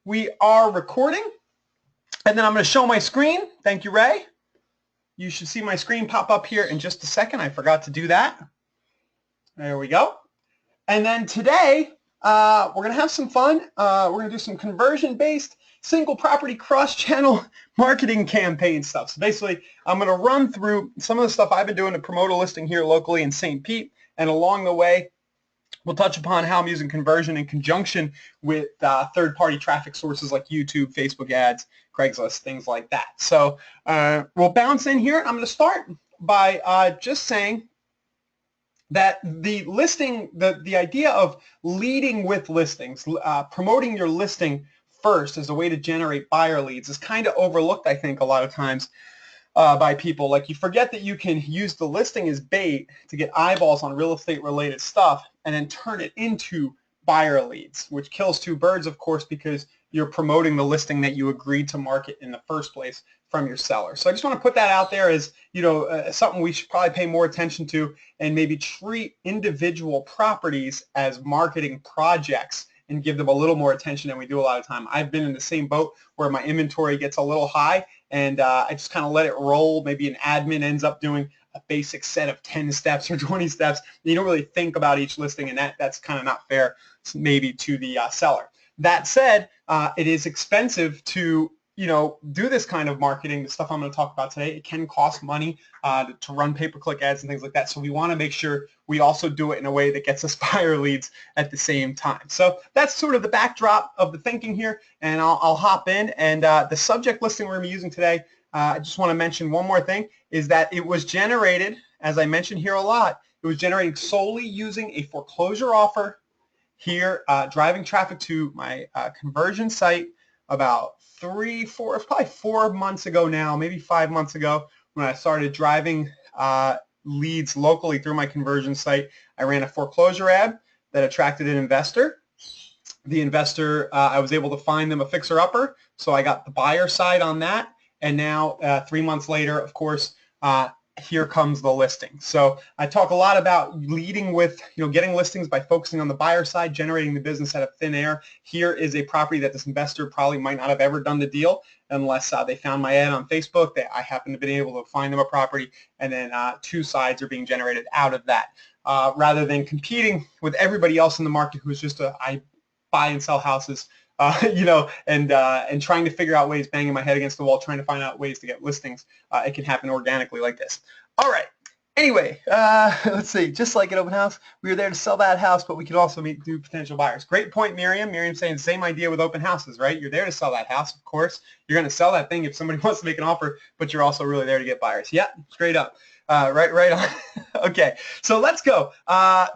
We are recording, and then I'm going to show my screen. Thank you, Ray. You should see my screen pop up here in just a second. I forgot to do that. There we go. And then today, we're going to have some fun. We're going to do some conversion-based single property cross-channel marketing campaign stuff. So basically, I'm going to run through some of the stuff I've been doing to promote a listing here locally in St. Pete, and along the way, we'll touch upon how I'm using conversion in conjunction with third-party traffic sources like YouTube, Facebook ads, Craigslist, things like that. So we'll bounce in here. I'm going to start by just saying that the listing, the idea of leading with listings, promoting your listing first as a way to generate buyer leads is kind of overlooked, I think, a lot of times by people. Like, you forget that you can use the listing as bait to get eyeballs on real estate related stuff and then turn it into buyer leads, which kills two birds, of course, because you're promoting the listing that you agreed to market in the first place from your seller. So I just want to put that out there as, something we should probably pay more attention to, and maybe treat individual properties as marketing projects and give them a little more attention than we do a lot of time. I've been in the same boat where my inventory gets a little high and I just kind of let it roll. Maybe an admin ends up doing a basic set of 10 steps or 20 steps. You don't really think about each listing, and that's kind of not fair maybe to the seller. That said, it is expensive to do this kind of marketing, the stuff I'm going to talk about today. It can cost money to run pay-per-click ads and things like that. So we want to make sure we also do it in a way that gets us buyer leads at the same time. So that's sort of the backdrop of the thinking here, and I'll hop in. And the subject listing we're going to be using today, I just want to mention one more thing, is that it was generated, as I mentioned here a lot, it was generated solely using a foreclosure offer here, driving traffic to my conversion site about probably 4 months ago now, maybe 5 months ago, when I started driving leads locally through my conversion site. I ran a foreclosure ad that attracted an investor. The investor, I was able to find them a fixer-upper, so I got the buyer side on that. And now, 3 months later, of course, here comes the listing. So I talk a lot about leading with, getting listings by focusing on the buyer side, generating the business out of thin air. Here is a property that this investor probably might not have ever done the deal unless they found my ad on Facebook. I happen to be able to find them a property, and then two sides are being generated out of that. Rather than competing with everybody else in the market who's just I buy and sell houses, and trying to figure out ways, banging my head against the wall, trying to find out ways to get listings. It can happen organically like this. All right. Anyway, let's see. Just like an open house, we were there to sell that house, but we could also meet new potential buyers. Great point, Miriam. Miriam's saying the same idea with open houses, right? You're there to sell that house, of course. You're going to sell that thing if somebody wants to make an offer, but you're also really there to get buyers. Yeah, straight up. Right on. Okay, so let's go.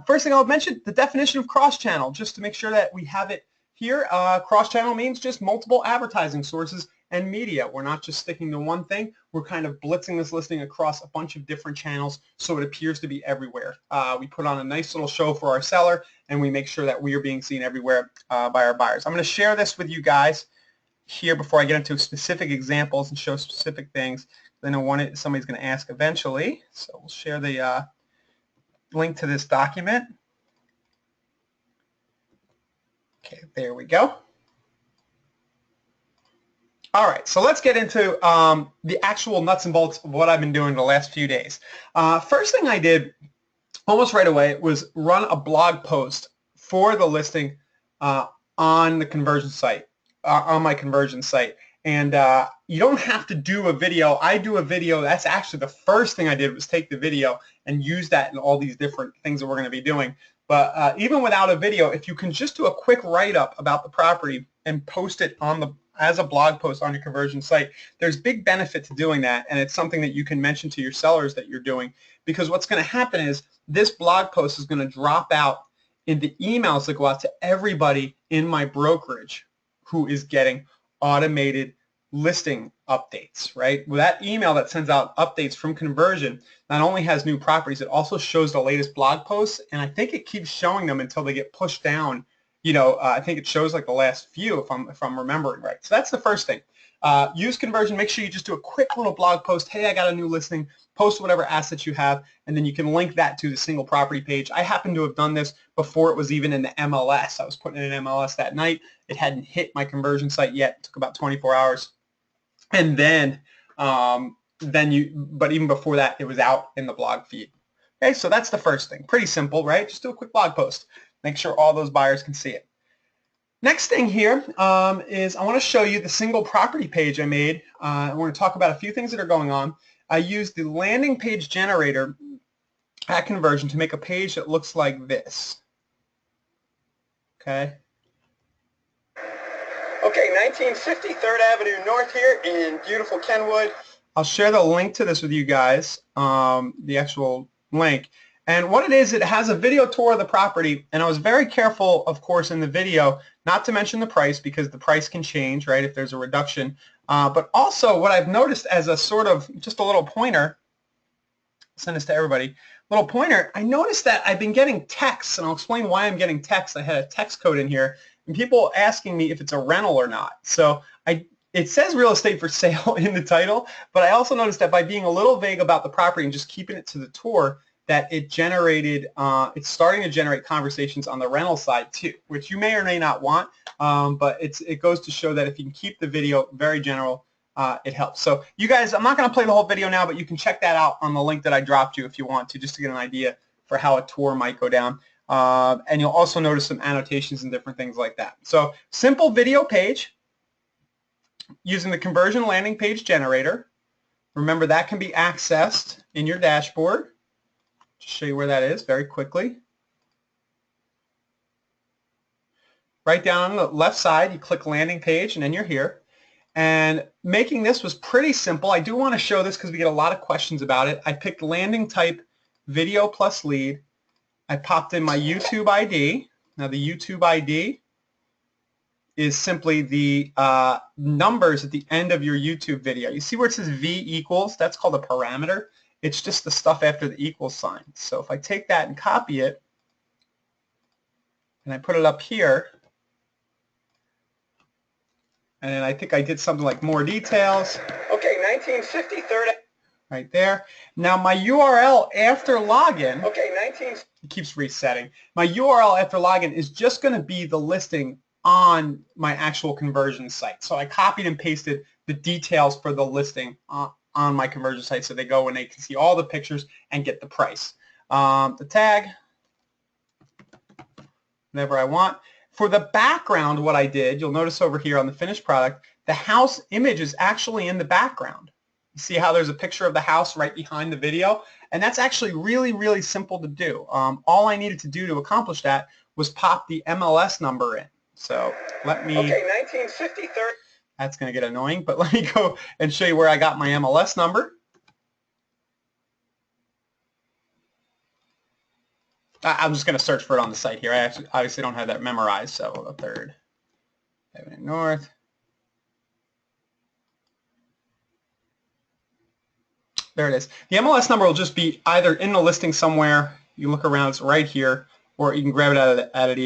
First thing I'll mention, the definition of cross-channel, just to make sure that we have it here. Cross-channel means just multiple advertising sources and media. We're not just sticking to one thing. We're kind of blitzing this listing across a bunch of different channels so it appears to be everywhere. We put on a nice little show for our seller, and we make sure that we are being seen everywhere by our buyers. I'm going to share this with you guys here before I get into specific examples and show specific things. I know somebody's going to ask eventually, so we'll share the link to this document. Okay, there we go. All right, so let's get into the actual nuts and bolts of what I've been doing the last few days. First thing I did almost right away was run a blog post for the listing on the conversion site, on my conversion site. And you don't have to do a video. I do a video. That's actually the first thing I did, was take the video and use that in all these different things that we're going to be doing. But even without a video, if you can just do a quick write-up about the property and post it as a blog post on your conversion site, there's big benefit to doing that, and it's something that you can mention to your sellers that you're doing, because what's going to happen is this blog post is going to drop out in the emails that go out to everybody in my brokerage who is getting automated listing updates, right? Well, that email that sends out updates from conversion not only has new properties, it also shows the latest blog posts, and I think it keeps showing them until they get pushed down, I think it shows like the last few if I'm remembering right. So that's the first thing. Use Kunversion. Make sure you just do a quick little blog post. Hey, I got a new listing. Post whatever assets you have, and then you can link that to the single property page. I happen to have done this before it was even in the MLS. I was putting it in MLS that night. It hadn't hit my conversion site yet. It took about 24 hours. And but even before that, it was out in the blog feed. Okay, so that's the first thing. Pretty simple, right? Just do a quick blog post. Make sure all those buyers can see it. Next thing here is I want to show you the single property page I made. I want to talk about a few things that are going on. I used the landing page generator at Kunversion to make a page that looks like this. Okay. Okay, 1950 3rd Avenue North here in beautiful Kenwood. I'll share the link to this with you guys, the actual link. And what it is, it has a video tour of the property, and I was very careful, of course, in the video not to mention the price because the price can change, right, if there's a reduction. But also what I've noticed as a sort of just a little pointer, send this to everybody, little pointer, I noticed that I've been getting texts, and I'll explain why I'm getting texts. I had a text code in here, and people asking me if it's a rental or not. So it says real estate for sale in the title, but I also noticed that by being a little vague about the property and just keeping it to the tour, that it generated, it's starting to generate conversations on the rental side too, which you may or may not want, but it goes to show that if you can keep the video very general, it helps. So you guys, I'm not going to play the whole video now, but you can check that out on the link that I dropped you if you want to, just to get an idea for how a tour might go down. And you'll also notice some annotations and different things like that. So simple video page using the Kunversion landing page generator. Remember, that can be accessed in your dashboard. Just show you where that is very quickly. Right down on the left side, you click landing page, and then you're here. And making this was pretty simple. I do want to show this because we get a lot of questions about it. I picked landing type video plus lead. I popped in my YouTube ID. Now the YouTube ID is simply the numbers at the end of your YouTube video. You see where it says V equals? That's called a parameter. It's just the stuff after the equal sign. So if I take that and copy it, and I put it up here, and then I think I did something like more details. Okay, 1950 3rd. Right there. Now my URL after login, okay, it keeps resetting. My URL after login is just going to be the listing on my actual conversion site. So I copied and pasted the details for the listing on my conversion site, so they go and they can see all the pictures and get the price. The tag, whatever I want. For the background, what I did, you'll notice over here on the finished product, the house image is actually in the background. You see how there's a picture of the house right behind the video? And that's actually really, really simple to do. All I needed to do to accomplish that was pop the MLS number in. So let me... Okay, 1953. That's going to get annoying, but let me go and show you where I got my MLS number. I'm just going to search for it on the site here. I actually obviously don't have that memorized, so the 3rd Avenue North. There it is. The MLS number will just be either in the listing somewhere. You look around, it's right here, or you can grab it out of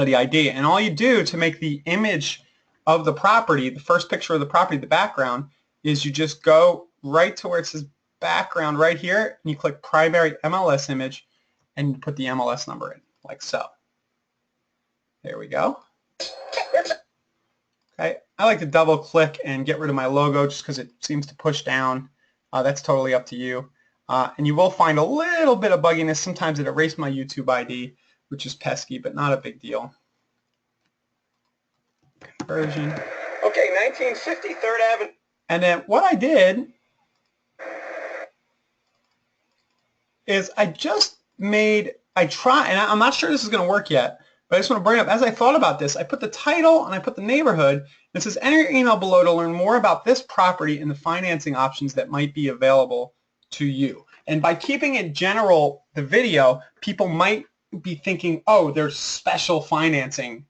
the ID. And all you do to make the image of the property, the first picture of the property, the background, is you just go right to where it says background right here, and you click primary MLS image, and you put the MLS number in, like so. There we go. Okay, I like to double click and get rid of my logo just because it seems to push down. That's totally up to you. And you will find a little bit of bugginess. Sometimes it erased my YouTube ID, which is pesky, but not a big deal. Conversion. Okay, 1950 3rd Avenue. And then what I did is I just made, and I'm not sure this is going to work yet, but I just want to bring it up. As I thought about this, I put the title and I put the neighborhood. And it says, enter your email below to learn more about this property and the financing options that might be available to you. And by keeping it general, the video, people might be thinking, oh, there's special financing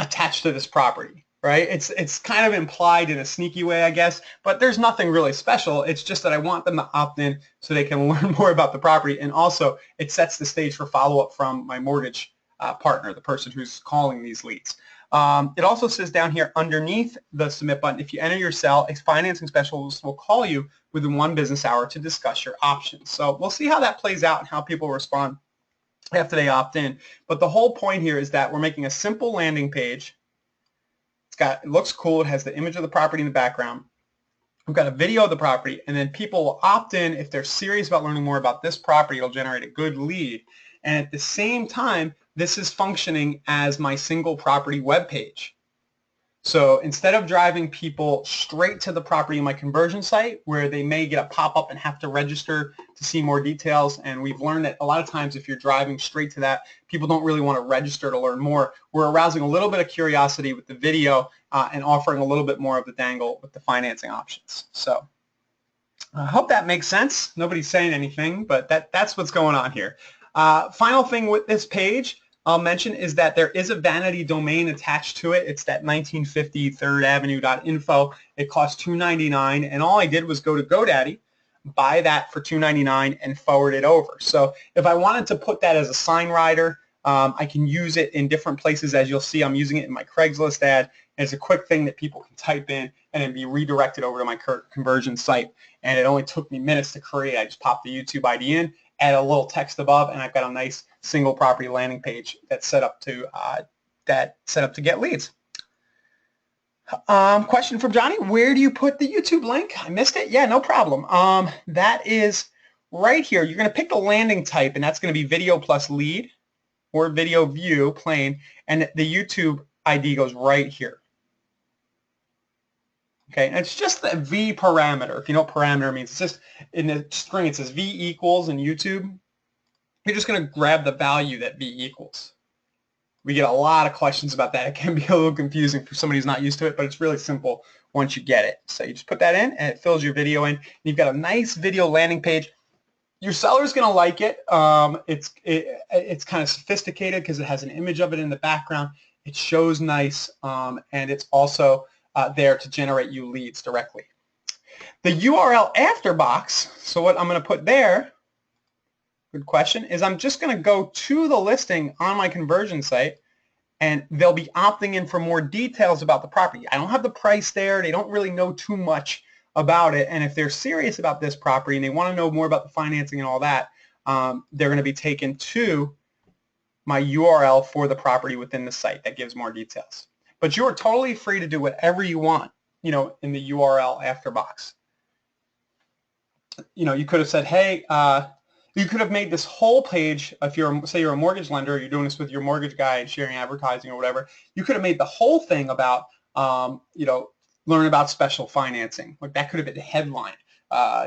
attached to this property, right? It's kind of implied in a sneaky way, I guess, but there's nothing really special. It's just that I want them to opt in so they can learn more about the property. And also, it sets the stage for follow-up from my mortgage partner, the person who's calling these leads. It also says down here underneath the submit button, if you enter your cell, a financing specialist will call you within 1 business hour to discuss your options. So we'll see how that plays out and how people respond after they opt in. But the whole point here is that we're making a simple landing page. It looks cool. It has the image of the property in the background. We've got a video of the property, and then people will opt in if they're serious about learning more about this property. It'll generate a good lead. And at the same time, this is functioning as my single property web page. So instead of driving people straight to the property in my conversion site where they may get a pop-up and have to register to see more details, and we've learned that a lot of times if you're driving straight to that, people don't really want to register to learn more. We're arousing a little bit of curiosity with the video and offering a little bit more of the dangle with the financing options. So I hope that makes sense. Nobody's saying anything, but that's what's going on here. Final thing with this page I'll mention is that there is a vanity domain attached to it. It's that 1950 3rdavenue.info. It costs $2.99, and all I did was go to GoDaddy, buy that for $2.99, and forward it over. So if I wanted to put that as a sign rider, I can use it in different places. As you'll see, I'm using it in my Craigslist ad. And it's a quick thing that people can type in and then be redirected over to my conversion site. And it only took me minutes to create. I just popped the YouTube ID in, add a little text above, and I've got a nice single property landing page that's set up to get leads. Question from Johnny: where do you put the YouTube link? I missed it. Yeah, no problem. That is right here. You're going to pick the landing type, and that's going to be video plus lead or video view plain, and the YouTube ID goes right here. Okay, and it's just the V parameter. If you know what parameter means, it's just in the string it says V equals in YouTube. You're just going to grab the value that V equals. We get a lot of questions about that. It can be a little confusing for somebody who's not used to it, but it's really simple once you get it. So you just put that in, and it fills your video in. You've got a nice video landing page. Your seller's going to like it. It's kind of sophisticated because it has an image of it in the background. It shows nice, and it's also there to generate you leads directly. The URL after box, so what I'm going to put there, good question, is I'm just going to go to the listing on my conversion site, and they'll be opting in for more details about the property. I don't have the price there. They don't really know too much about it, and if they're serious about this property and they want to know more about the financing and all that, they're going to be taken to my URL for the property within the site that gives more details. But you're totally free to do whatever you want, you know, in the URL after box. You know, you could have said, hey, you could have made this whole page, if you're, say you're a mortgage lender, you're doing this with your mortgage guy and sharing advertising or whatever, you could have made the whole thing about, you know, learn about special financing. Like that could have been the headline.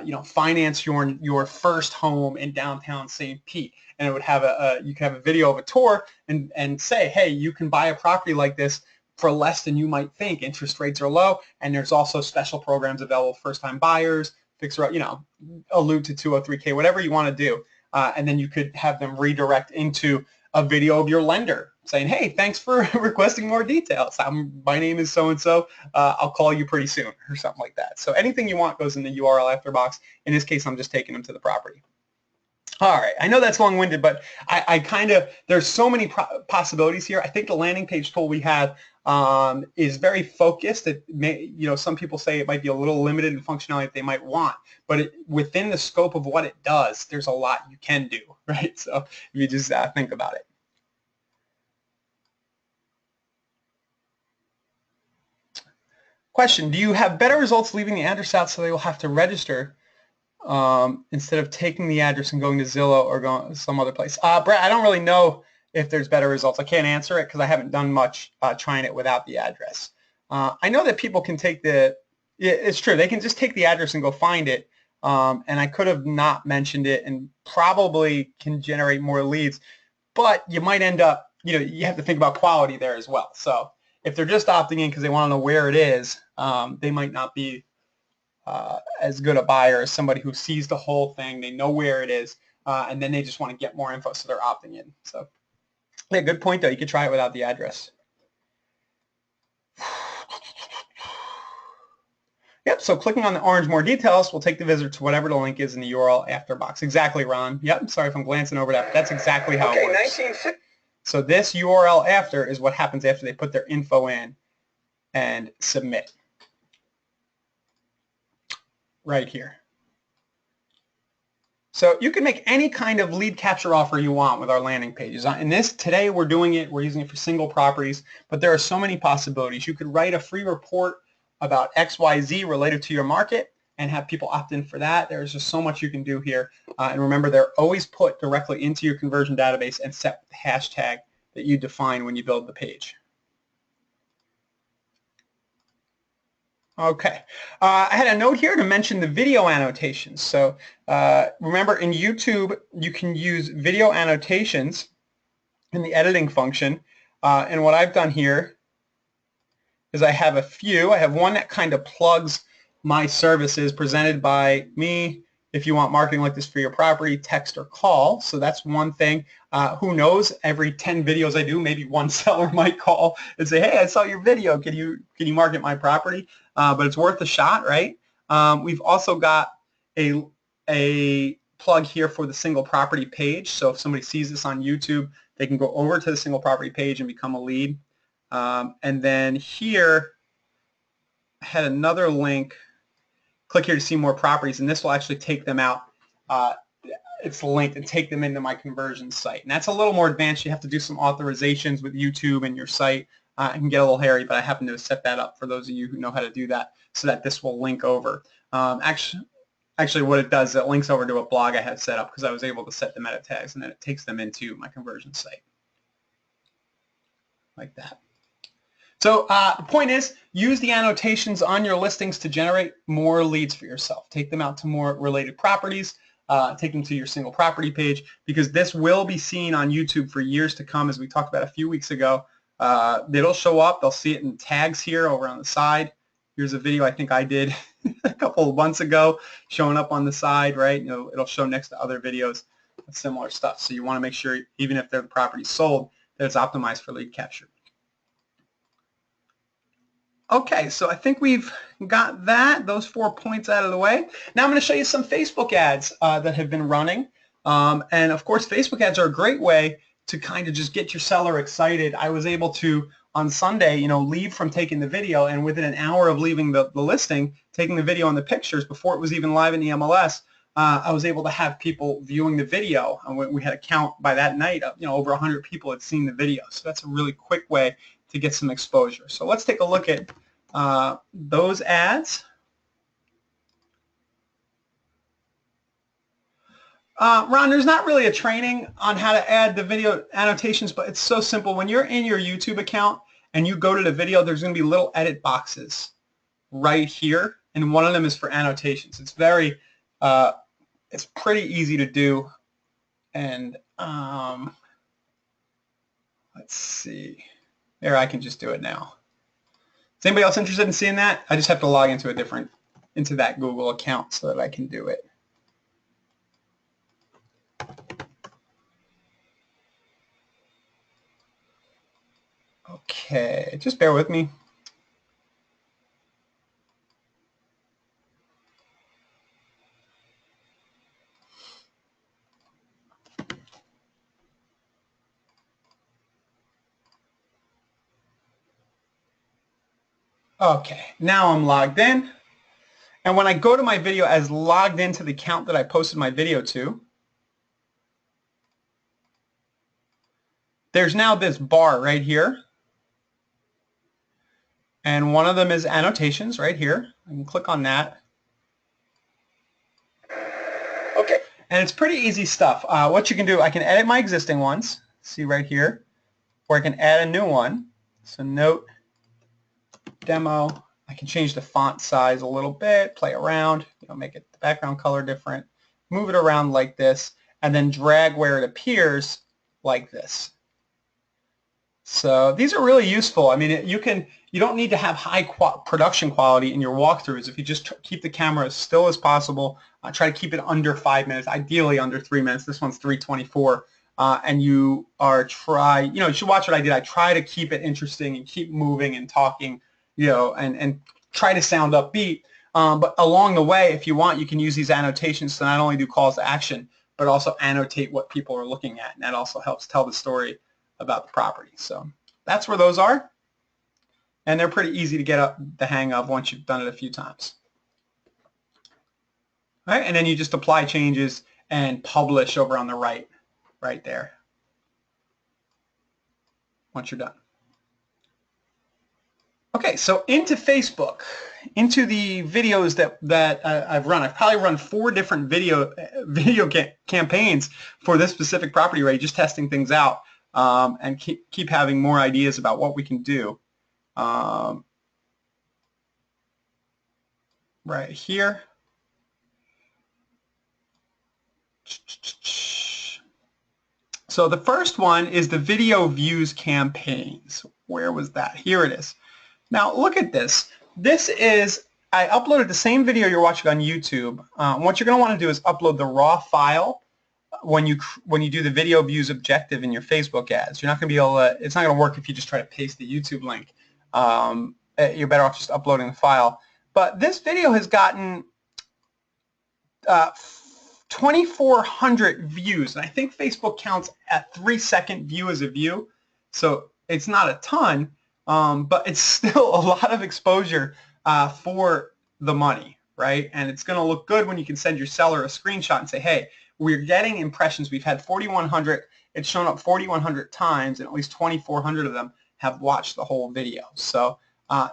You know, finance your first home in downtown St. Pete, and it would have you could have a video of a tour and say, hey, you can buy a property like this for less than you might think. Interest rates are low, and there's also special programs available for first-time buyers. Fixer, you know, allude to 203K, whatever you want to do, and then you could have them redirect into a video of your lender saying, hey, thanks for requesting more details. My name is so-and-so. I'll call you pretty soon, or something like that. So anything you want goes in the URL after box. In this case, I'm just taking them to the property. All right, I know that's long-winded, but I kind of, there's so many possibilities here. I think the landing page tool we have is very focused. It may, you know, some people say it might be a little limited in functionality that they might want, but within the scope of what it does, there's a lot you can do, right? So if you just think about it. Question: do you have better results leaving the address out so they will have to register instead of taking the address and going to Zillow or going to some other place? Brett, I don't really know if there's better results. I can't answer it because I haven't done much trying it without the address. I know that people can take it's true, they can just take the address and go find it, and I could have not mentioned it and probably can generate more leads, but you might end up, you know, you have to think about quality there as well. So if they're just opting in because they want to know where it is, they might not be as good a buyer as somebody who sees the whole thing, they know where it is, and then they just want to get more info, so they're opting in. So yeah, good point though. You could try it without the address. Yep, so clicking on the orange more details will take the visitor to whatever the link is in the URL after box. Exactly, Ron. Yep, sorry if I'm glancing over that. That's exactly how it works. So this URL after is what happens after they put their info in and submit. Right here. So you can make any kind of lead capture offer you want with our landing pages. In this, today we're using it for single properties, but there are so many possibilities. You could write a free report about XYZ related to your market and have people opt in for that. There's just so much you can do here. And remember, they're always put directly into your conversion database and set with the hashtag that you define when you build the page. Okay, I had a note here to mention the video annotations. So remember, in YouTube, you can use video annotations in the editing function. And what I've done here is I have a few. I have one that kind of plugs my services presented by me. If you want marketing like this for your property, text or call. So that's one thing. Who knows? Every 10 videos I do, maybe one seller might call and say, "Hey, I saw your video. Can you market my property?" But it's worth a shot, right? We've also got a plug here for the single property page. So if somebody sees this on YouTube, they can go over to the single property page and become a lead. And then here, I had another link. Click here to see more properties, and this will actually take them out. It's linked and take them into my conversion site. And that's a little more advanced. You have to do some authorizations with YouTube and your site. It can get a little hairy, but I happen to set that up for those of you who know how to do that so that this will link over. Actually, what it does is it links over to a blog I had set up because I was able to set the meta tags, and then it takes them into my conversion site like that. So the point is, use the annotations on your listings to generate more leads for yourself. Take them out to more related properties. Take them to your single property page, because this will be seen on YouTube for years to come, as we talked about a few weeks ago. It'll show up. They'll see it in tags here over on the side. Here's a video I think I did a couple of months ago showing up on the side, right? You know, it'll show next to other videos of similar stuff. So you want to make sure, even if the property's sold, that it's optimized for lead capture. Okay, so I think we've got those 4 points out of the way. Now I'm going to show you some Facebook ads that have been running. And of course, Facebook ads are a great way to kind of just get your seller excited. I was able to, on Sunday, leave from taking the video, and within an hour of leaving the listing, taking the video and the pictures before it was even live in the MLS, I was able to have people viewing the video. And we had a count by that night of over 100 people had seen the video. So that's a really quick way to get some exposure. So let's take a look at those ads. Ron, there's not really a training on how to add the video annotations, but it's so simple. When you're in your YouTube account and you go to the video, there's going to be little edit boxes right here, and one of them is for annotations. It's it's pretty easy to do, and let's see. There, I can just do it now. Is anybody else interested in seeing that? I just have to log into into that Google account so that I can do it. Okay, just bear with me. Okay, now I'm logged in. And when I go to my video as logged into the account that I posted my video to, there's now this bar right here. And one of them is annotations right here. I can click on that. Okay, and it's pretty easy stuff. What you can do, I can edit my existing ones, see right here, or I can add a new one. So note, demo. I can change the font size a little bit, play around, make it the background color different, move it around like this, and then drag where it appears like this. So these are really useful. I mean, you don't need to have high production quality in your walkthroughs. If you just keep the camera as still as possible, try to keep it under 5 minutes, ideally under 3 minutes. This one's 3:24. And you should watch what I did. I try to keep it interesting and keep moving and talking, and try to sound upbeat. But along the way, if you want, you can use these annotations to not only do calls to action, but also annotate what people are looking at. And that also helps tell the story about the property. So that's where those are. And they're pretty easy to get up the hang of once you've done it a few times. All right, and then you just apply changes and publish over on the right there once you're done. Okay, so into Facebook, into the videos that I've run. I've probably run 4 different video campaigns for this specific property, right? Just testing things out and keep having more ideas about what we can do. Right here. So the first one is the video views campaigns. Where was that? Here it is. Now look at this. This is, I uploaded the same video you're watching on YouTube. What you're going to want to do is upload the raw file when you do the video views objective in your Facebook ads. You're not going to be able to, it's not going to work if you just try to paste the YouTube link. You're better off just uploading the file. But this video has gotten 2,400 views, and I think Facebook counts at 3-second view as a view, so it's not a ton, but it's still a lot of exposure for the money, right? And it's going to look good when you can send your seller a screenshot and say, hey, we're getting impressions. We've had 4,100. It's shown up 4,100 times, and at least 2,400 of them have watched the whole video. So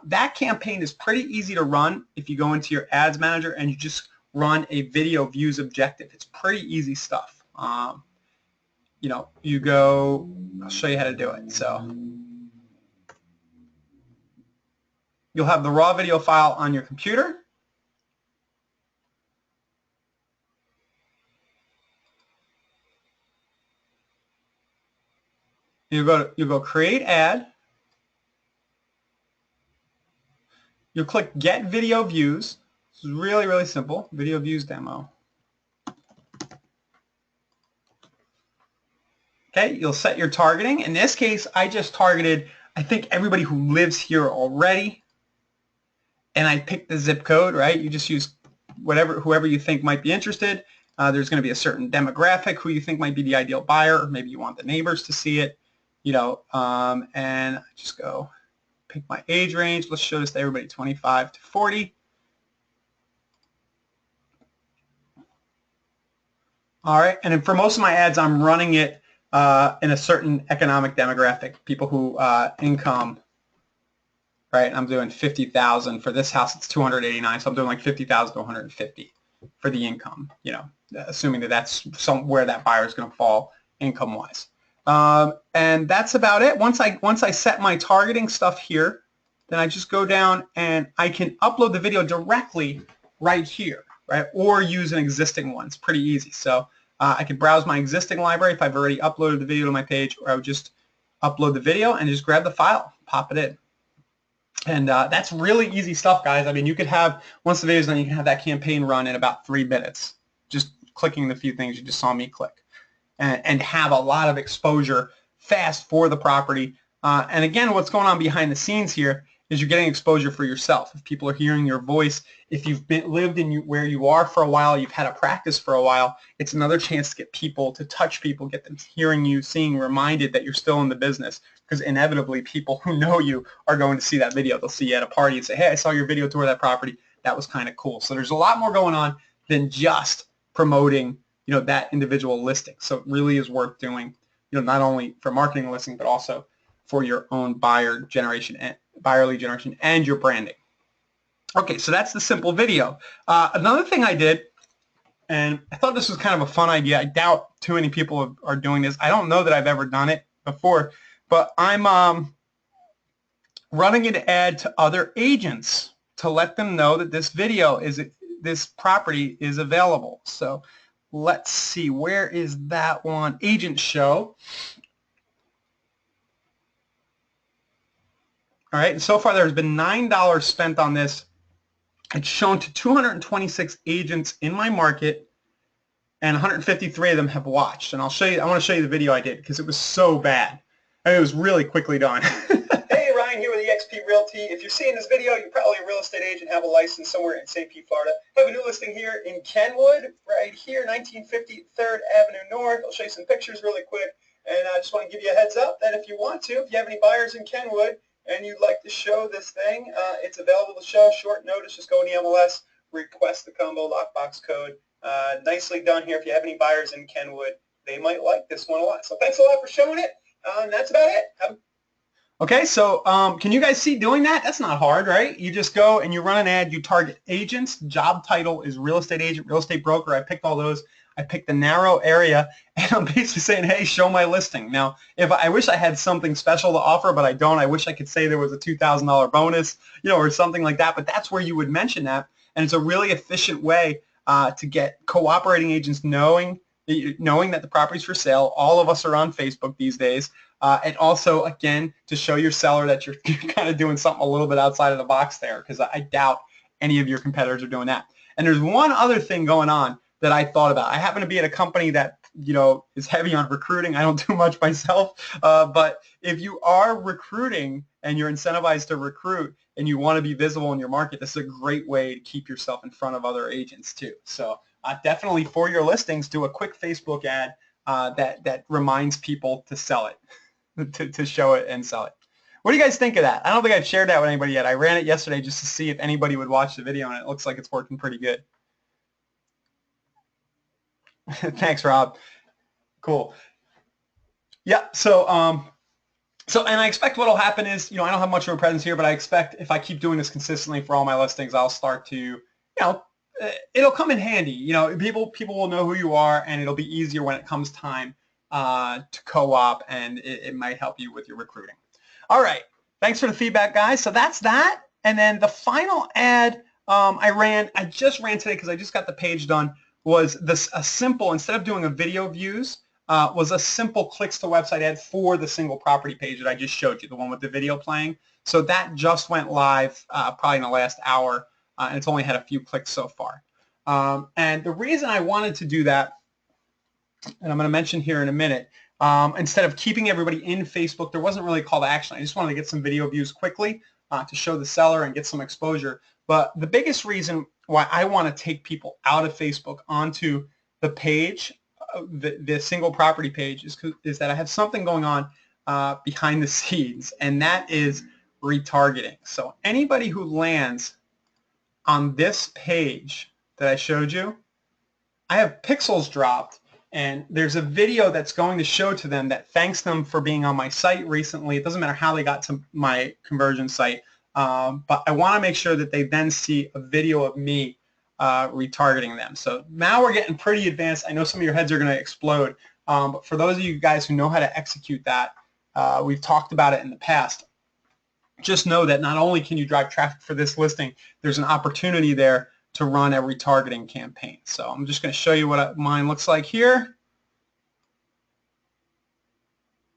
that campaign is pretty easy to run if you go into your ads manager and you just run a video views objective. It's pretty easy stuff. You know, you go, I'll show you how to do it. So you'll have the raw video file on your computer. You go create ad. You'll click get video views. This is really, really simple. Video views demo. Okay, you'll set your targeting. In this case, I just targeted, I think, everybody who lives here already. And I picked the zip code, right? You just use whoever you think might be interested. There's going to be a certain demographic who you think might be the ideal buyer, or maybe you want the neighbors to see it, you know, and I just go pick my age range. Let's show this to everybody, 25 to 40. All right, and then for most of my ads, I'm running it in a certain economic demographic, people who income, right? I'm doing 50,000 for this house. It's 289, so I'm doing like 50,000 to 150 for the income. You know, assuming that that's somewhere that buyer is going to fall income-wise. And that's about it. Once I set my targeting stuff here, then I just go down and I can upload the video directly right here, right? Or use an existing one. It's pretty easy. So I can browse my existing library if I've already uploaded the video to my page, or I would just upload the video and just grab the file, pop it in. And that's really easy stuff, guys. I mean, you could have, once the video's done, you can have that campaign run in about 3 minutes, just clicking the few things you just saw me click. And have a lot of exposure fast for the property. And again, what's going on behind the scenes here is you're getting exposure for yourself. If people are hearing your voice, if you've lived in where you are for a while, you've had a practice for a while, it's another chance to get people, to touch people, get them hearing you, seeing, reminded that you're still in the business. Because inevitably, people who know you are going to see that video. They'll see you at a party and say, hey, I saw your video tour that property. That was kind of cool. So there's a lot more going on than just promoting, you know, that individual listing. So it really is worth doing, you know, not only for marketing and listing, but also for your own buyer lead generation and your branding. Okay, so that's the simple video. Another thing I did, and I thought this was kind of a fun idea. I doubt too many people are doing this. I don't know that I've ever done it before, but I'm running an ad to other agents to let them know that this property is available. So let's see, where is that one? Agent show. All right, and so far there's been $9 spent on this. It's shown to 226 agents in my market, and 153 of them have watched. And I'll show you, I want to show you the video I did because it was so bad. I mean, it was really quickly done. Hey, Ryan here with eXp Realty. If you're seeing this video, you're probably a real estate agent, have a license somewhere in St. Pete, Florida. I have a new listing here in Kenwood, right here, 1950 3rd Avenue North. I'll show you some pictures really quick. And I just want to give you a heads up that if you want to, if you have any buyers in Kenwood and you'd like to show this thing, it's available to show. Short notice, just go in the MLS, request the combo lockbox code. Nicely done here. If you have any buyers in Kenwood, they might like this one a lot. So thanks a lot for showing it. That's about it. Okay, so can you guys see doing that? That's not hard, right? You just go and you run an ad, you target agents, job title is real estate agent, real estate broker. I picked all those. I picked the narrow area, and I'm basically saying, hey, show my listing. Now, if I wish I had something special to offer, but I don't. I wish I could say there was a $2,000 bonus, or something like that, but that's where you would mention that, and it's a really efficient way to get cooperating agents knowing that the property's for sale. All of us are on Facebook these days. And also, again, to show your seller that you're kind of doing something a little bit outside of the box there, because I doubt any of your competitors are doing that. And there's one other thing going on that I thought about. I happen to be at a company that is heavy on recruiting. I don't do much myself, but if you are recruiting and you're incentivized to recruit and you want to be visible in your market, this is a great way to keep yourself in front of other agents too. So definitely for your listings, do a quick Facebook ad that reminds people to sell it. To show it and sell it. What do you guys think of that? I don't think I've shared that with anybody yet. I ran it yesterday just to see if anybody would watch the video, and it looks like it's working pretty good. Thanks, Rob. Cool. Yeah, so and I expect what will happen is, I don't have much of a presence here, but I expect if I keep doing this consistently for all my listings, I'll start to, it'll come in handy. People will know who you are, and it'll be easier when it comes time to co-op, and it might help you with your recruiting. All right, thanks for the feedback, guys. So that's that. And then the final ad I just ran today because I just got the page done, was a simple, instead of doing a video views, was a simple clicks to website ad for the single property page that I just showed you, the one with the video playing. So that just went live probably in the last hour, and it's only had a few clicks so far. And the reason I wanted to do that, and I'm going to mention here in a minute, instead of keeping everybody in Facebook, there wasn't really a call to action. I just wanted to get some video views quickly to show the seller and get some exposure. But the biggest reason why I want to take people out of Facebook onto the page, the single property page, is that I have something going on behind the scenes, and that is retargeting. So anybody who lands on this page that I showed you, I have pixels dropped, and there's a video that's going to show to them that thanks them for being on my site recently. It doesn't matter how they got to my conversion site, but I want to make sure that they then see a video of me retargeting them. So now we're getting pretty advanced. I know some of your heads are going to explode, but for those of you guys who know how to execute that, we've talked about it in the past. Just know that not only can you drive traffic for this listing, there's an opportunity there to run a retargeting campaign. So I'm just going to show you what mine looks like here.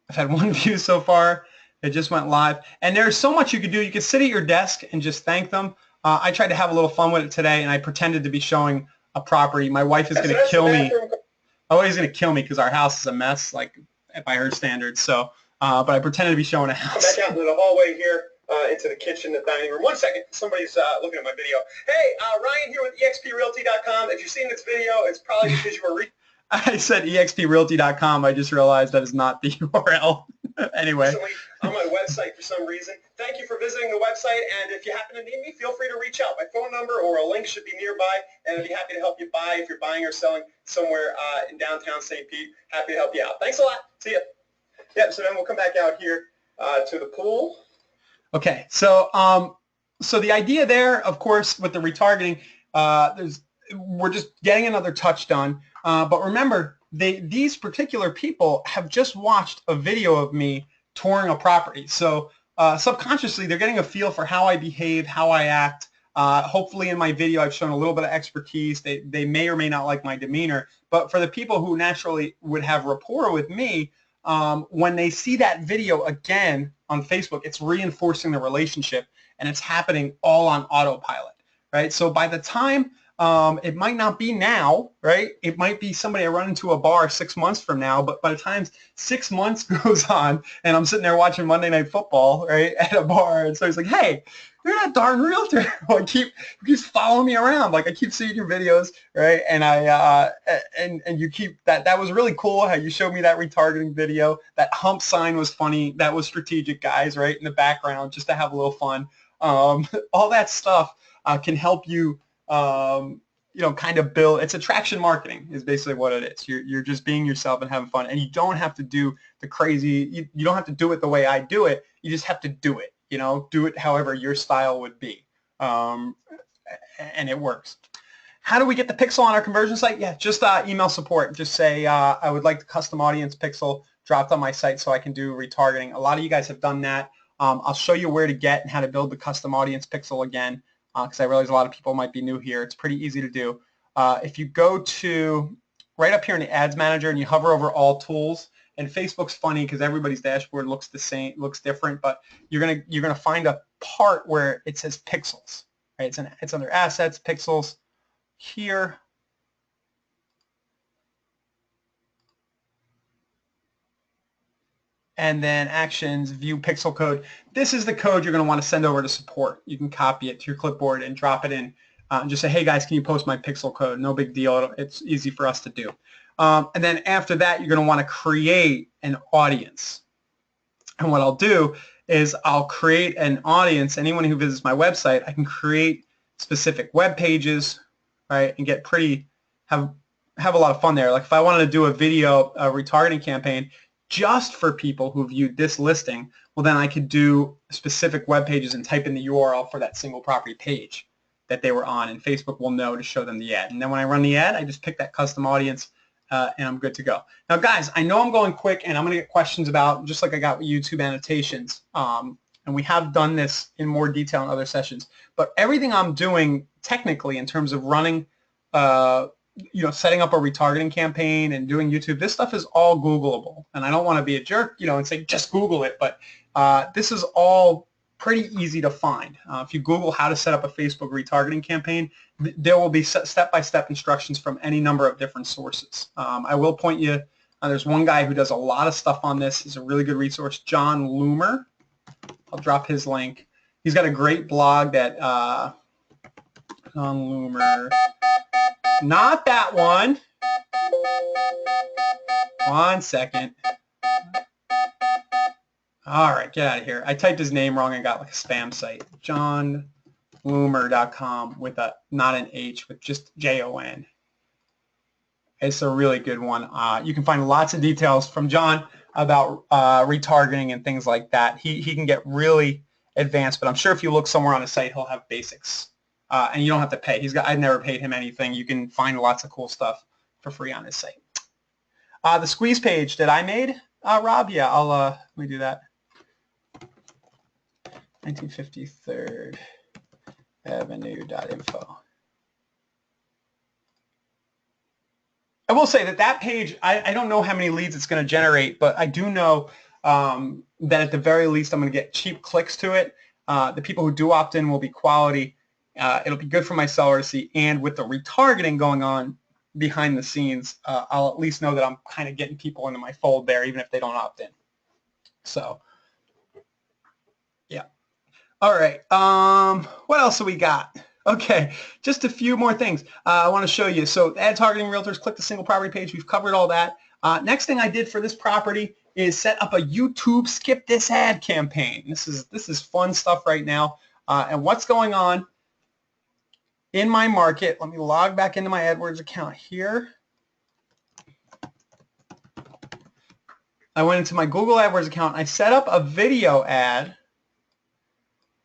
I've had one view so far. It just went live. And there's so much you could do. You could sit at your desk and just thank them. I tried to have a little fun with it today, and I pretended to be showing a property. My wife is going to kill me. Oh, he's going to kill me because our house is a mess, like by her standards. So, but I pretended to be showing a house. Back out into the hallway here. Into the kitchen, the dining room. 1 second, somebody's looking at my video. Hey, Ryan here with exprealty.com. If you're seeing this video, it's probably because you were I said exprealty.com. I just realized that is not the URL. Anyway. On my website for some reason. Thank you for visiting the website, and if you happen to need me, feel free to reach out. My phone number or a link should be nearby, and I'd be happy to help you buy if you're buying or selling somewhere in downtown St. Pete. Happy to help you out. Thanks a lot. See ya. Yep, so then we'll come back out here to the pool. Okay, so so the idea there, of course, with the retargeting, we're just getting another touch done. But remember, these particular people have just watched a video of me touring a property. So subconsciously, they're getting a feel for how I behave, how I act. Hopefully in my video, I've shown a little bit of expertise. They may or may not like my demeanor. But for the people who naturally would have rapport with me, when they see that video again on Facebook, it's reinforcing the relationship, and it's happening all on autopilot, right? So by the time It might not be now, right? It might be somebody I run into a bar 6 months from now, but by the time 6 months goes on and I'm sitting there watching Monday Night Football, right, at a bar, and so he's like, hey, you're that darn realtor. Keeps following me around. Like I keep seeing your videos, right? And and you keep that was really cool how you showed me that retargeting video. That hump sign was funny. That was strategic, guys, right, in the background, just to have a little fun. All that stuff can help you kind of build. It's attraction marketing is basically what it is. You're just being yourself and having fun, and you don't have to do the crazy. You don't have to do it the way I do it. You just have to do it. Do it however your style would be, and it works. How do we get the pixel on our conversion site? Yeah, just email support. Just say I would like the custom audience pixel dropped on my site so I can do retargeting. A lot of you guys have done that. I'll show you where to get and how to build the custom audience pixel again, because I realize a lot of people might be new here. It's pretty easy to do. If you go to right up here in the Ads Manager and you hover over All Tools, and Facebook's funny because everybody's dashboard looks the same, looks different, but you're gonna find a part where it says pixels. Right? It's under Assets, Pixels here. And then Actions, View Pixel Code. This is the code you're going to want to send over to support. You can copy it to your clipboard and drop it in. And just say, hey guys, can you post my pixel code? No big deal. It's easy for us to do. And then after that, you're going to want to create an audience. And what I'll do is I'll create an audience. Anyone who visits my website, I can create specific web pages, right, and get have a lot of fun there. Like if I wanted to do a video, a retargeting campaign just for people who viewed this listing, well then I could do specific web pages and type in the URL for that single property page that they were on, and Facebook will know to show them the ad. And then when I run the ad, I just pick that custom audience and I'm good to go. Now guys, I know I'm going quick and I'm going to get questions about, just like I got with YouTube annotations, and we have done this in more detail in other sessions, but everything I'm doing technically in terms of running setting up a retargeting campaign and doing YouTube, this stuff is all Googleable. And I don't want to be a jerk, and say just Google it, but this is all pretty easy to find. If you Google how to set up a Facebook retargeting campaign, there will be step-by-step instructions from any number of different sources. I will point you, there's one guy who does a lot of stuff on this. He's a really good resource, John Loomer. I'll drop his link. He's got a great blog that, John Loomer, not that one. 1 second. All right, get out of here. I typed his name wrong and got like a spam site. JohnLoomer.com with not an H, with just Jon. It's a really good one. You can find lots of details from John about retargeting and things like that. He can get really advanced, but I'm sure if you look somewhere on his site, he'll have basics. And you don't have to pay. I've never paid him anything. You can find lots of cool stuff for free on his site. The squeeze page that I made, Rob, yeah, let me do that. 1953rd Avenue.info. I will say that page, I don't know how many leads it's going to generate, but I do know that at the very least I'm going to get cheap clicks to it. The people who do opt in will be quality. It'll be good for my seller to see, and with the retargeting going on behind the scenes, I'll at least know that I'm kind of getting people into my fold there, even if they don't opt in. So, yeah. All right. What else do we got? Okay, just a few more things I want to show you. So, ad targeting realtors, click the single property page. We've covered all that. Next thing I did for this property is set up a YouTube skip this ad campaign. This is fun stuff right now. And what's going on in my market? Let me log back into my AdWords account here. I went into my Google AdWords account. I set up a video ad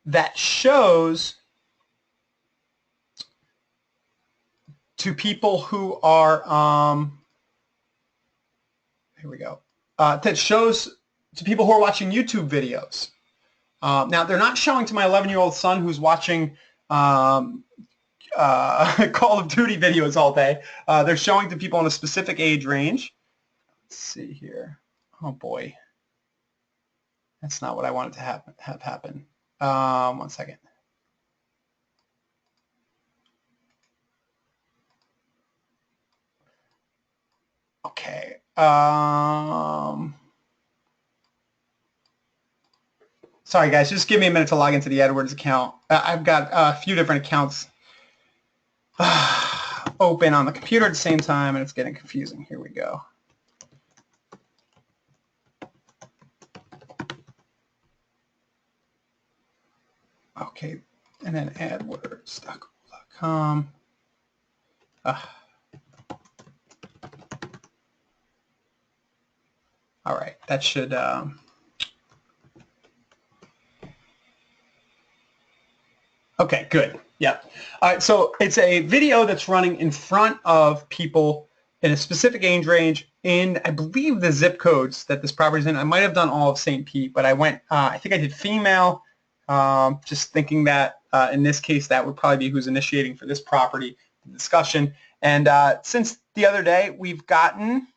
that shows to people who are, here we go, that shows to people who are watching YouTube videos. Now, they're not showing to my 11-year-old son who's watching Call of Duty videos all day. They're showing to people in a specific age range. Let's see here. Oh, boy. That's not what I wanted to have happen. 1 second. Okay. Sorry, guys. Just give me a minute to log into the AdWords account. I've got a few different accounts open on the computer at the same time, and it's getting confusing. Here we go. Okay, and then AdWords.com. All right, that should. Okay, good. Yeah. All right, so it's a video that's running in front of people in a specific age range in, I believe, the zip codes that this property's in. I might have done all of St. Pete, but I went, I think I did female, just thinking that in this case that would probably be who's initiating for this property discussion. And since the other day, we've gotten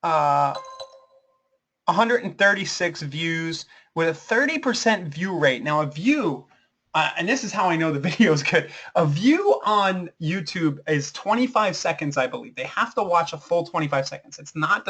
136 views with a 30% view rate. Now a view, and this is how I know the video is good, a view on YouTube is 25 seconds, I believe. They have to watch a full 25 seconds. It's not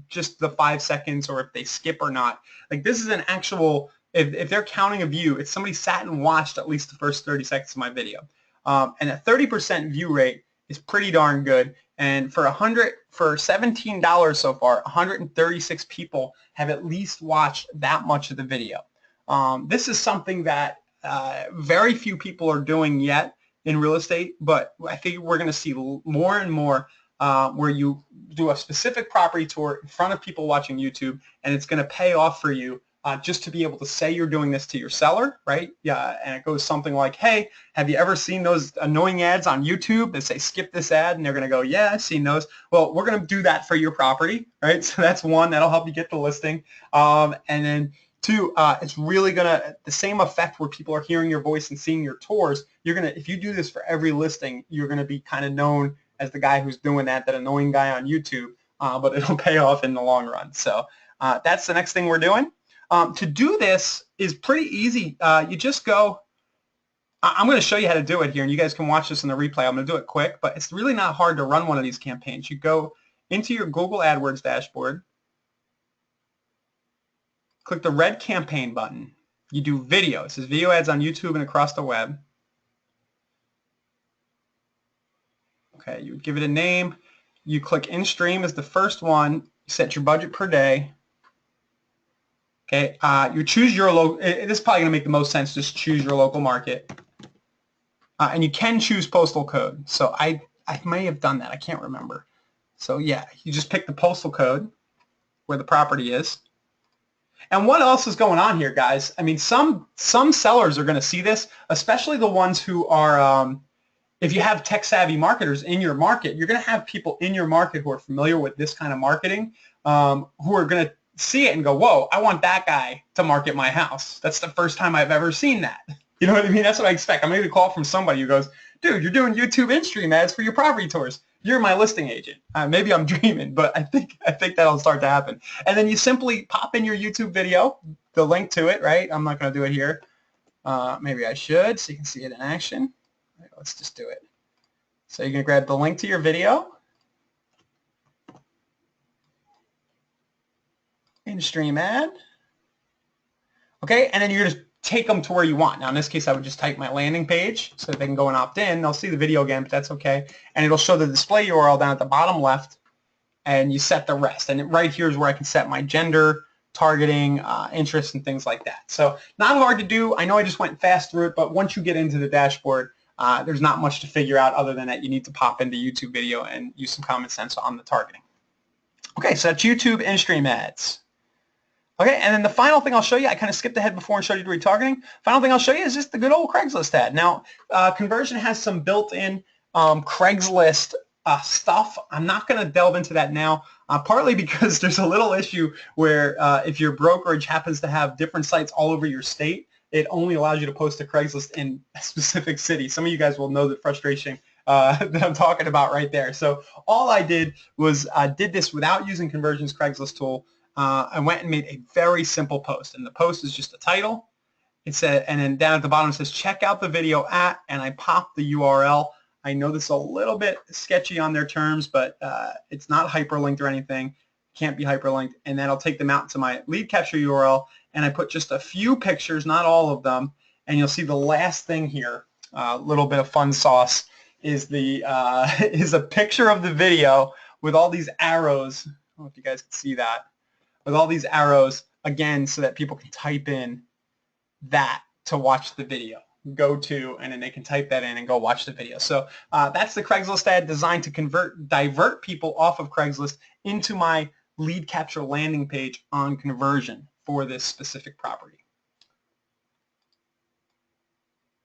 just the 5 seconds or if they skip or not. Like this is an actual, if they're counting a view, it's somebody sat and watched at least the first 30 seconds of my video. And a 30% view rate is pretty darn good. And for $17 so far, 136 people have at least watched that much of the video. This is something that very few people are doing yet in real estate, but I think we're going to see more and more where you do a specific property tour in front of people watching YouTube, and it's going to pay off for you just to be able to say you're doing this to your seller, right? Yeah, and it goes something like, hey, have you ever seen those annoying ads on YouTube that say skip this ad? And they're going to go, yeah, I've seen those. Well, we're going to do that for your property, right? So that's one. That'll help you get the listing. And then two, it's really going to, the same effect where people are hearing your voice and seeing your tours, you're going to, if you do this for every listing, you're going to be kind of known as the guy who's doing that annoying guy on YouTube, but it'll pay off in the long run. So that's the next thing we're doing. To do this is pretty easy. You just go, I'm going to show you how to do it here, and you guys can watch this in the replay. I'm going to do it quick, but it's really not hard to run one of these campaigns. You go into your Google AdWords dashboard, click the red campaign button. You do video. It says video ads on YouTube and across the web. Okay, you would give it a name. You click in-stream as the first one. You set your budget per day. Okay, you choose your local. This is probably going to make the most sense. Just choose your local market, and you can choose postal code. So I may have done that. I can't remember. So yeah, you just pick the postal code where the property is. And what else is going on here, guys? I mean, some sellers are going to see this, especially the ones who are. If you have tech-savvy marketers in your market, you're going to have people in your market who are familiar with this kind of marketing, who are going to see it and go, whoa, I want that guy to market my house. That's the first time I've ever seen that. You know what I mean? That's what I expect. I'm going to get a call from somebody who goes, dude, you're doing YouTube in-stream ads for your property tours. You're my listing agent. Maybe I'm dreaming, but I think that'll start to happen. And then you simply pop in your YouTube video, the link to it, right? I'm not going to do it here. Maybe I should so you can see it in action. Right, let's just do it. So you're going to grab the link to your video. In-stream ad. Okay, and then you're going to take them to where you want. Now, in this case, I would just type my landing page so that they can go and opt in. They'll see the video again, but that's okay. And it'll show the display URL down at the bottom left, and you set the rest. And right here is where I can set my gender, targeting, interests, and things like that. So not hard to do. I know I just went fast through it, but once you get into the dashboard, there's not much to figure out other than that you need to pop into YouTube video and use some common sense on the targeting. Okay, so that's YouTube in-stream ads. Okay, and then the final thing I'll show you, I kind of skipped ahead before and showed you the retargeting. Final thing I'll show you is just the good old Craigslist ad. Now, Kunversion has some built-in Craigslist stuff. I'm not going to delve into that now, partly because there's a little issue where if your brokerage happens to have different sites all over your state, it only allows you to post to Craigslist in a specific city. Some of you guys will know the frustration that I'm talking about right there. So all I did was did this without using Kunversion's Craigslist tool. I went and made a very simple post, and the post is just a title. It said, and then down at the bottom it says check out the video at, and I popped the URL. I know this is a little bit sketchy on their terms, but it's not hyperlinked or anything. Can't be hyperlinked. And then I'll take them out to my lead capture URL, and I put just a few pictures, not all of them. And you'll see the last thing here, a little bit of fun sauce, is the is a picture of the video with all these arrows. I don't know if you guys can see that. With all these arrows, again, so that people can type in that to watch the video. Go to, and then they can type that in and go watch the video. So that's the Craigslist ad designed to divert people off of Craigslist into my lead capture landing page on Kunversion for this specific property.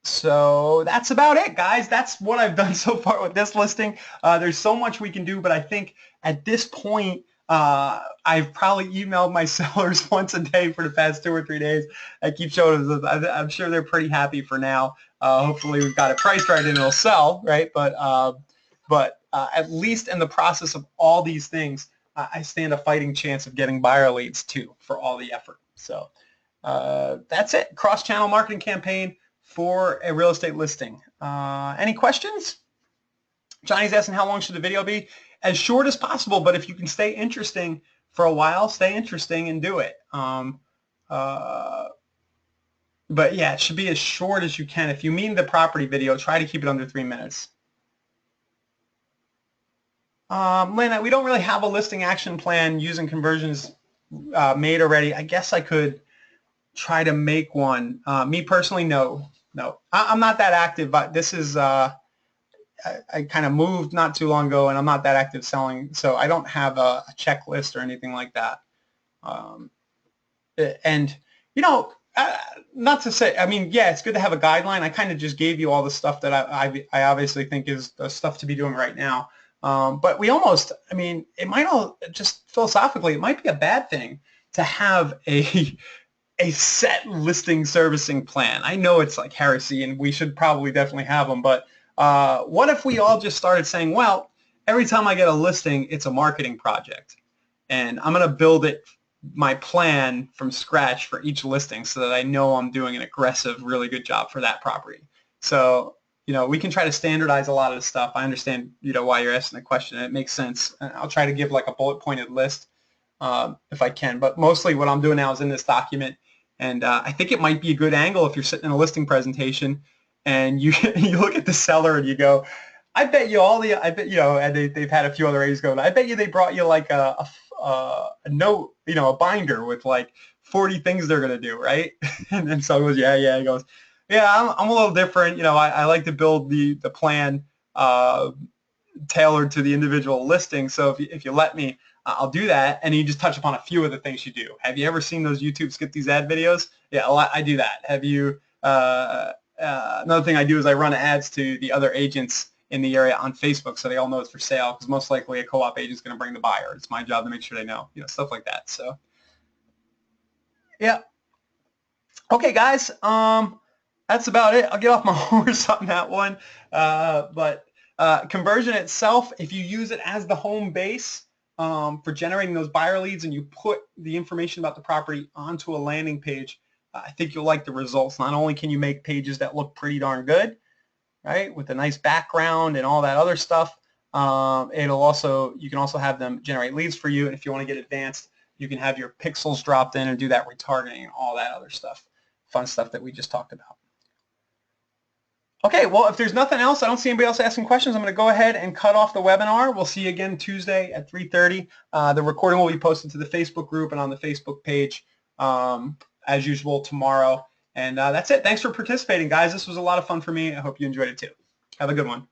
So that's about it, guys. That's what I've done so far with this listing. There's so much we can do, but I think at this point, I've probably emailed my sellers once a day for the past 2 or 3 days. I keep showing them. I'm sure they're pretty happy for now. Hopefully we've got it priced right and it'll sell, right? But at least in the process of all these things, I stand a fighting chance of getting buyer leads too for all the effort. So that's it. Cross-channel marketing campaign for a real estate listing. Any questions? Johnny's asking how long should the video be? As short as possible, but if you can stay interesting for a while, stay interesting and do it. But yeah, it should be as short as you can. If you mean the property video, try to keep it under 3 minutes. Lynn, we don't really have a listing action plan using conversions made already. I guess I could try to make one. Me personally, no. I'm not that active, but this is... I kind of moved not too long ago, and I'm not that active selling, so I don't have a checklist or anything like that. And, you know, not to say, I mean, yeah, it's good to have a guideline. I kind of just gave you all the stuff that I obviously think is the stuff to be doing right now. But we almost, I mean, it might all, just philosophically, it might be a bad thing to have a set listing servicing plan. I know it's like heresy, and we should probably definitely have them, but what if we all just started saying, well, every time I get a listing, it's a marketing project, and I'm going to build my plan from scratch for each listing so that I know I'm doing an aggressive, really good job for that property. So, you know, we can try to standardize a lot of the stuff. I understand, you know, why you're asking the question. It makes sense. I'll try to give like a bullet-pointed list if I can, but mostly what I'm doing now is in this document, and I think it might be a good angle if you're sitting in a listing presentation and you look at the seller and you go, I bet you I bet, you know, and they've had a few other agents go, I bet you they brought you like a note, you know, a binder with like 40 things they're going to do, right? And then someone goes, yeah. He goes, yeah, I'm a little different. You know, I like to build the plan tailored to the individual listing. So if you let me, I'll do that. And you just touch upon a few of the things you do. Have you ever seen those YouTube skip these ad videos? Yeah, I do that. Have you... another thing I do is I run ads to the other agents in the area on Facebook so they all know it's for sale, because most likely a co-op agent is going to bring the buyer. It's my job to make sure they know, you know, stuff like that. So, yeah. Okay, guys, that's about it. I'll get off my horse on that one. But conversion itself, if you use it as the home base for generating those buyer leads and you put the information about the property onto a landing page, I think you'll like the results. Not only can you make pages that look pretty darn good, right, with a nice background and all that other stuff, you can also have them generate leads for you. And if you want to get advanced, you can have your pixels dropped in and do that retargeting and all that other stuff, fun stuff that we just talked about. Okay, well, if there's nothing else, I don't see anybody else asking questions. I'm going to go ahead and cut off the webinar. We'll see you again Tuesday at 3:30. The recording will be posted to the Facebook group and on the Facebook page as usual tomorrow. And that's it. Thanks for participating, guys. This was a lot of fun for me. I hope you enjoyed it too. Have a good one.